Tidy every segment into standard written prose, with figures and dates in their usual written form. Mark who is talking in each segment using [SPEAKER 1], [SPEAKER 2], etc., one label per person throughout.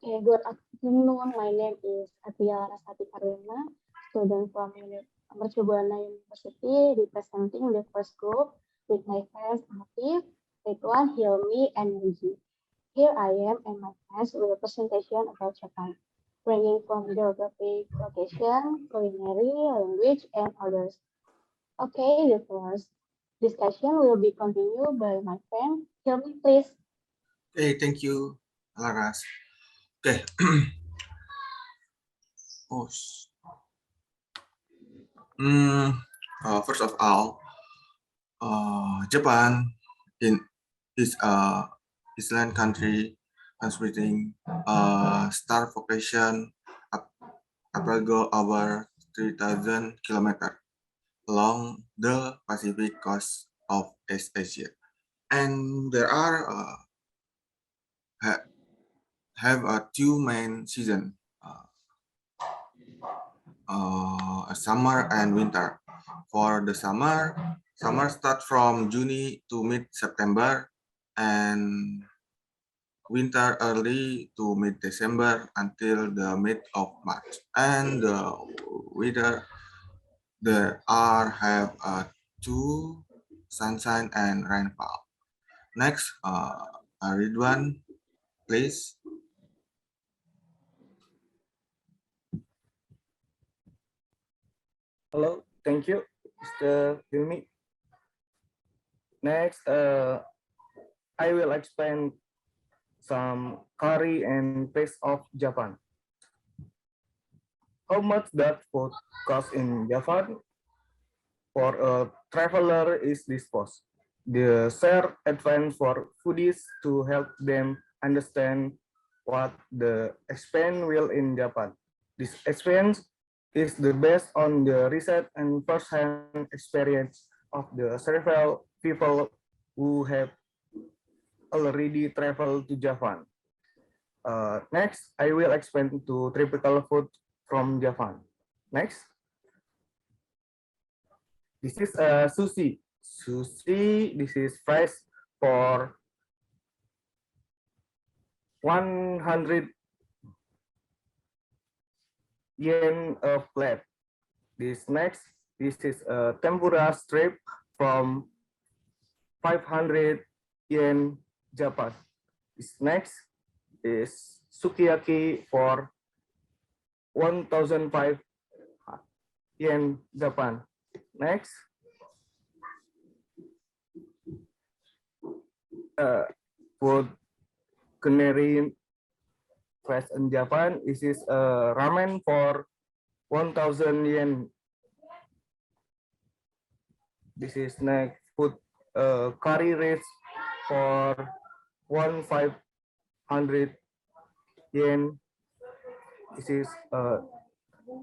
[SPEAKER 1] Okay, good afternoon. My name is Atia Rasati Karina, student from Mercubuana University, representing the first group with my friends Afif, Ridwan, Hilmi, and Muji. Here I am and my friends with a presentation about Japan, ranging from geographic location, culinary, language, and others. Okay, the first discussion will be continued by my friend Hilmi, please.
[SPEAKER 2] Okay, thank you, Laras. Okay. Oh, mm, first of all, Japan is a island country consisting star population approximately over 3,000 kilometers along the Pacific coast of East Asia, and there are have two main seasons. Summer and winter. For the summer starts from June to mid-September and winter early to mid-December until the mid of March. And the weather there are have two sunshine and rainfall. Next, Ridwan, please.
[SPEAKER 3] Hello, thank you, Mr. Hilmi. Next, I will explain some curry and taste of Japan. How much that food costs in Japan for a traveler is disposed. The share advance for foodies to help them understand what the experience will in Japan. This experience is the based on the research and first-hand experience of the several people who have already traveled to Japan. Next, I will explain to typical food from Japan. Next, this is sushi. Sushi, this is price for 100 yen a plate. This next, this is a tempura strip from 500 yen Japan. This next is sukiyaki for 1,005 yen Japan. Next, food culinary fast in Japan. This is ramen for 1,000 yen. This is next food curry rice for 1,500 yen. This is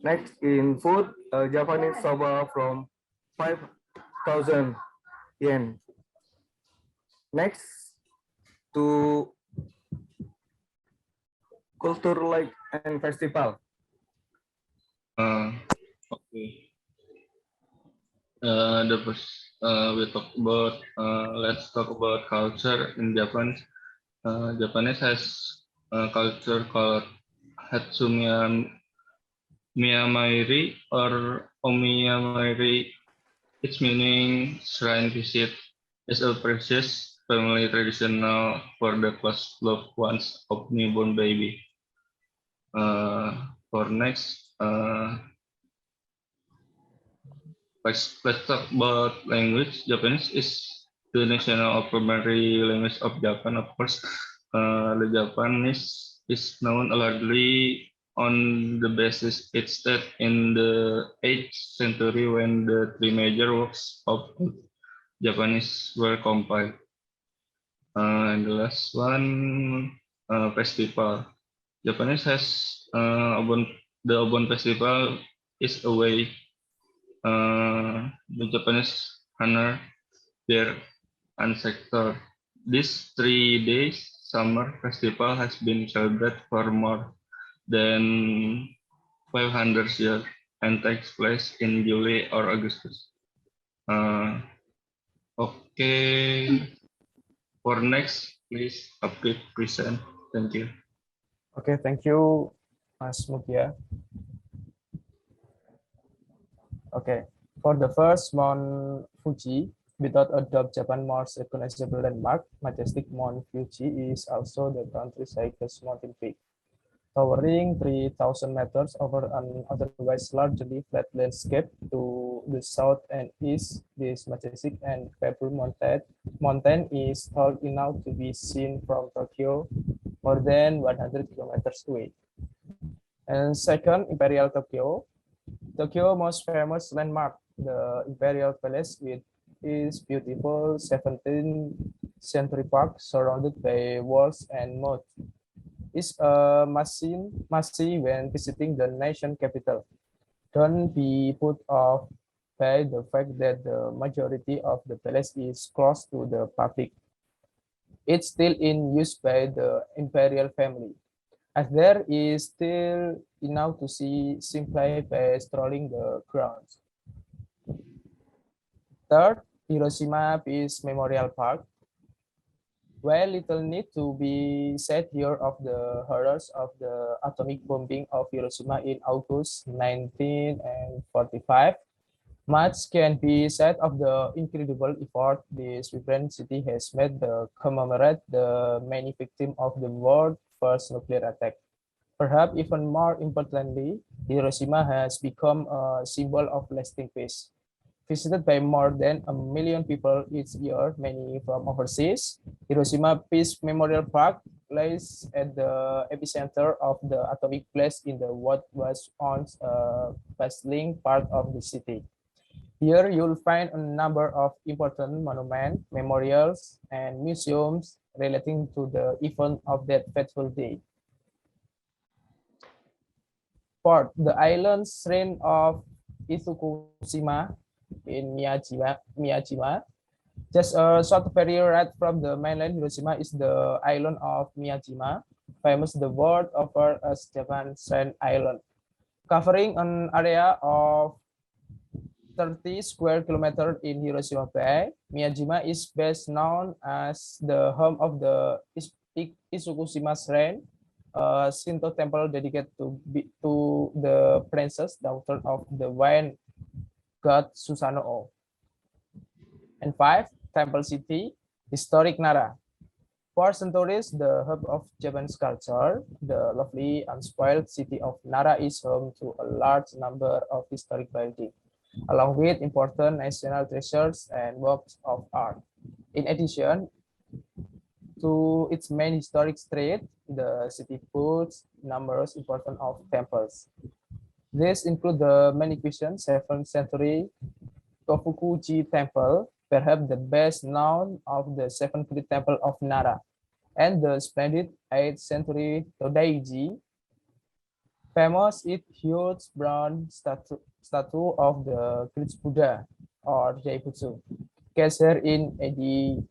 [SPEAKER 3] next in food Japanese soba from 5,000 yen. Next to culture like and festival.
[SPEAKER 4] Okay. The first we talk about let's talk about culture in Japan. Japanese has a culture called Hatsumiya Miyamairi or Omiyamairi. Its meaning shrine visit is a precious family traditional for the close loved ones of newborn baby. For next, let's talk about language. Japanese is the national or primary language of Japan, of course. The Japanese is known largely on the basis it started in the 8th century when the three major works of Japanese were compiled. And the last one, festival. Japanese has the Obon Festival is a way the Japanese honor their ancestor. This 3 days summer festival has been celebrated for more than 500 years and takes place in July or August. Okay, for next, please update present. Thank you.
[SPEAKER 5] Okay, thank you, Mas Mutia. Okay, for the first Mount Fuji, without a doubt Japan's most recognizable landmark, majestic Mount Fuji is also the country's highest mountain peak. Towering 3,000 meters over an otherwise largely flat landscape to the south and east, this majestic and pebble mountain is tall enough to be seen from Tokyo, more than 100 kilometers away. And second, Imperial Tokyo. Tokyo's most famous landmark, the Imperial Palace with its beautiful 17th century park surrounded by walls and moat, is a must-see when visiting the nation capital. Don't be put off by the fact that the majority of the palace is closed to the public. It's still in use by the imperial family, as there is still enough to see simply by strolling the grounds. Third, Hiroshima Peace Memorial Park. While little need to be said here of the horrors of the atomic bombing of Hiroshima in August 1945, much can be said of the incredible effort this vibrant city has made to commemorate the many victims of the world's first nuclear attack. Perhaps even more importantly, Hiroshima has become a symbol of lasting peace. Visited by more than 1 million people each year, many from overseas, Hiroshima Peace Memorial Park lies at the epicenter of the atomic blast in the what was once a bustling part of the city. Here you'll find a number of important monuments, memorials, and museums relating to the event of that fateful day. Fourth, the island shrine of Itsukushima in Miyajima. Just a short ferry ride from the mainland Hiroshima is the island of Miyajima, famous the world over as Japan's Sand Island. Covering an area of 30 square kilometers in Hiroshima Bay, Miyajima is best known as the home of the Itsukushima Shrine, a Shinto temple dedicated to the princess, daughter of the wine god Susanoo. And 5, Temple City, historic Nara. For centuries, the hub of Japanese culture, the lovely, unspoiled city of Nara is home to a large number of historic buildings, along with important national treasures and works of art. In addition to its main historic street, the city boasts numerous important of temples. These include the magnificent 7th century Kofukuji Temple, perhaps the best known of the 7 great temple of Nara, and the splendid 8th century Todaiji, famous its huge bronze statue of the great Buddha, or Jaiputsu, cast here in AD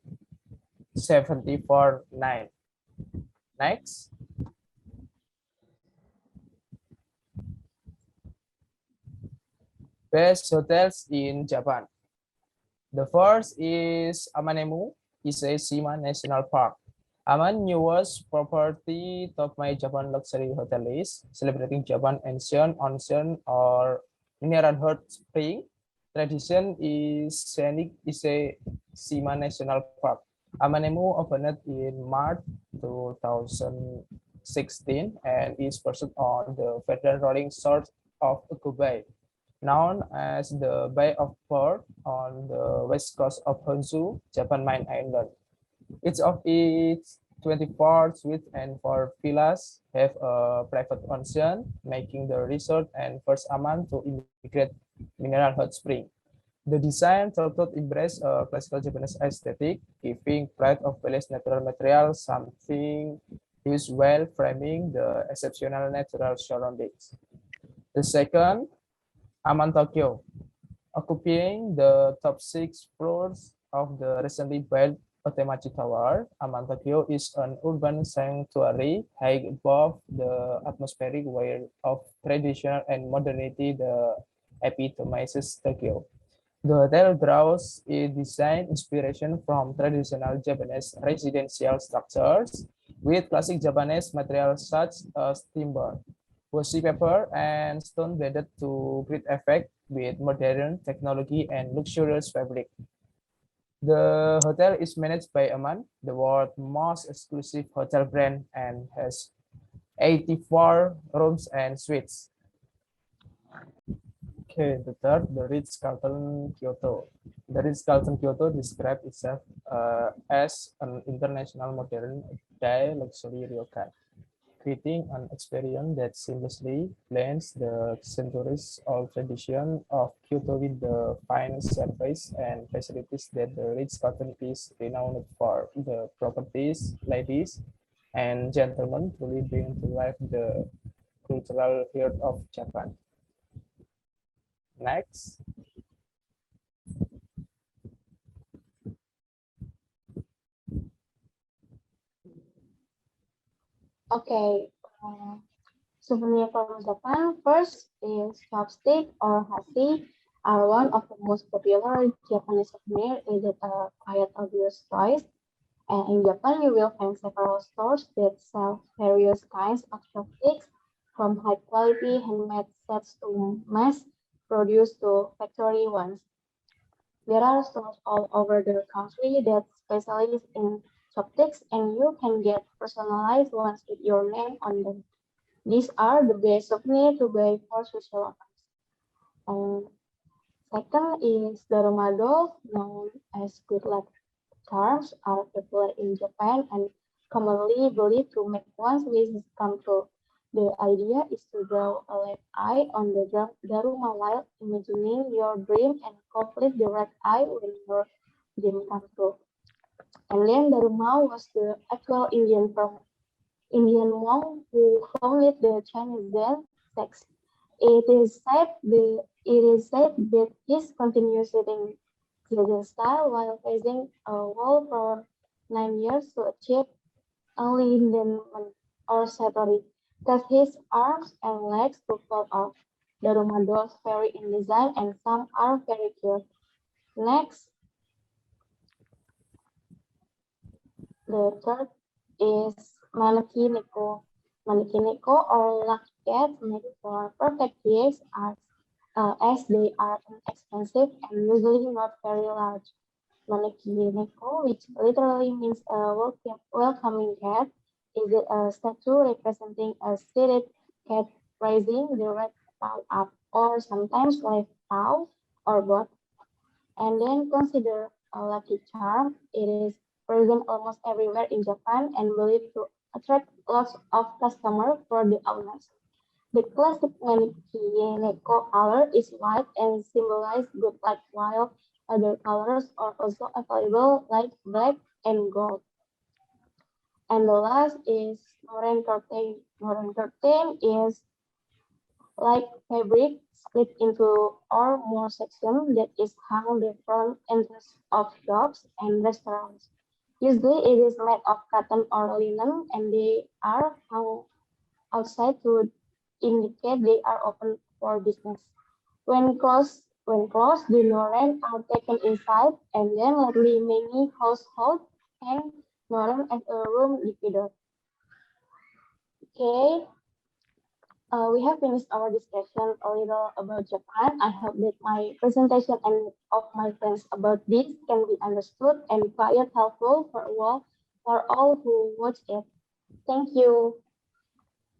[SPEAKER 5] 74-9. Next. Best hotels in Japan. The first is Amanemu Ise-Shima National Park. Among newest property top my Japan luxury hotel list, celebrating Japan ancient onsen or mineral hot spring. Tradition is scenic Ise-Shima National Park. Amanemu opened in March 2016 and is pursued on the federal rolling shores of Kobe, known as the Bay of Pearl on the west coast of Honshu, Japan main island. Each of its 24 suites and 4 villas have a private onsen, making the resort and first Aman to integrate mineral hot spring. The design thought embrace a classical Japanese aesthetic, giving pride of palace natural materials, something used well framing the exceptional natural surroundings. The second, Aman Tokyo, occupying the top 6 floors of the recently built Otemachi Tower. Aman Tokyo is an urban sanctuary high above the atmospheric world of tradition and modernity that epitomizes Tokyo. The hotel draws a design inspiration from traditional Japanese residential structures, with classic Japanese materials such as timber, washi paper, and stone blended to great effect with modern technology and luxurious fabric. The hotel is managed by Aman, the world's most exclusive hotel brand, and has 84 rooms and suites. Okay, the third, the Ritz-Carlton Kyoto. The Ritz-Carlton Kyoto describes itself as an international modern day luxury ryokan, creating an experience that seamlessly blends the centuries-old tradition of Kyoto with the fine service and facilities that the Ritz-Carlton is renowned for. The properties, ladies and gentlemen, truly bring to life the cultural heart of Japan. Next.
[SPEAKER 1] Okay, souvenir from Japan. First is chopstick or hashi are one of the most popular Japanese souvenir. Is it a quite obvious choice? And in Japan, you will find several stores that sell various kinds of chopsticks, from high quality handmade sets to mass produced to factory ones. There are stores all over the country that specialize in chopsticks, and you can get personalized ones with your name on them. These are the best souvenir to buy for social events. And second is the Romado, known as good luck charms, are popular in Japan and commonly believed to make one's wishes come true. The idea is to draw a left eye on the Daruma while imagining your dream and complete the right eye when your dream comes true. And then Daruma was the actual Indian monk who founded the Chinese Zen sect. It is said that his continues sitting Zen style while facing a wall for 9 years to achieve enlightenment or satori, because his arms and legs to fall off. The Romados vary in design and some are very cute. Next, the third is Maneki-neko. Maneki-neko or lucky cats made for perfect gifts as they are inexpensive and usually not very large. Maneki-neko, which literally means a welcoming cat, is a statue representing a seated cat raising the right paw up, or sometimes left paw or both. And then consider a lucky charm. It is present almost everywhere in Japan and believed to attract lots of customers for the owners. The classic Maneki-neko color is white and symbolizes good luck, while other colors are also available like black and gold. And the last is Noren curtain. Noren curtain is like fabric split into or more sections that is hung the front entrance of shops and restaurants. Usually it is made of cotton or linen and they are hung outside to indicate they are open for business. When closed, the noren are taken inside, and then lately many households hang noren as a room divider. Okay, we have finished our discussion a little about Japan. I hope that my presentation and of my friends about this can be understood and quite helpful for all who watch it. Thank you.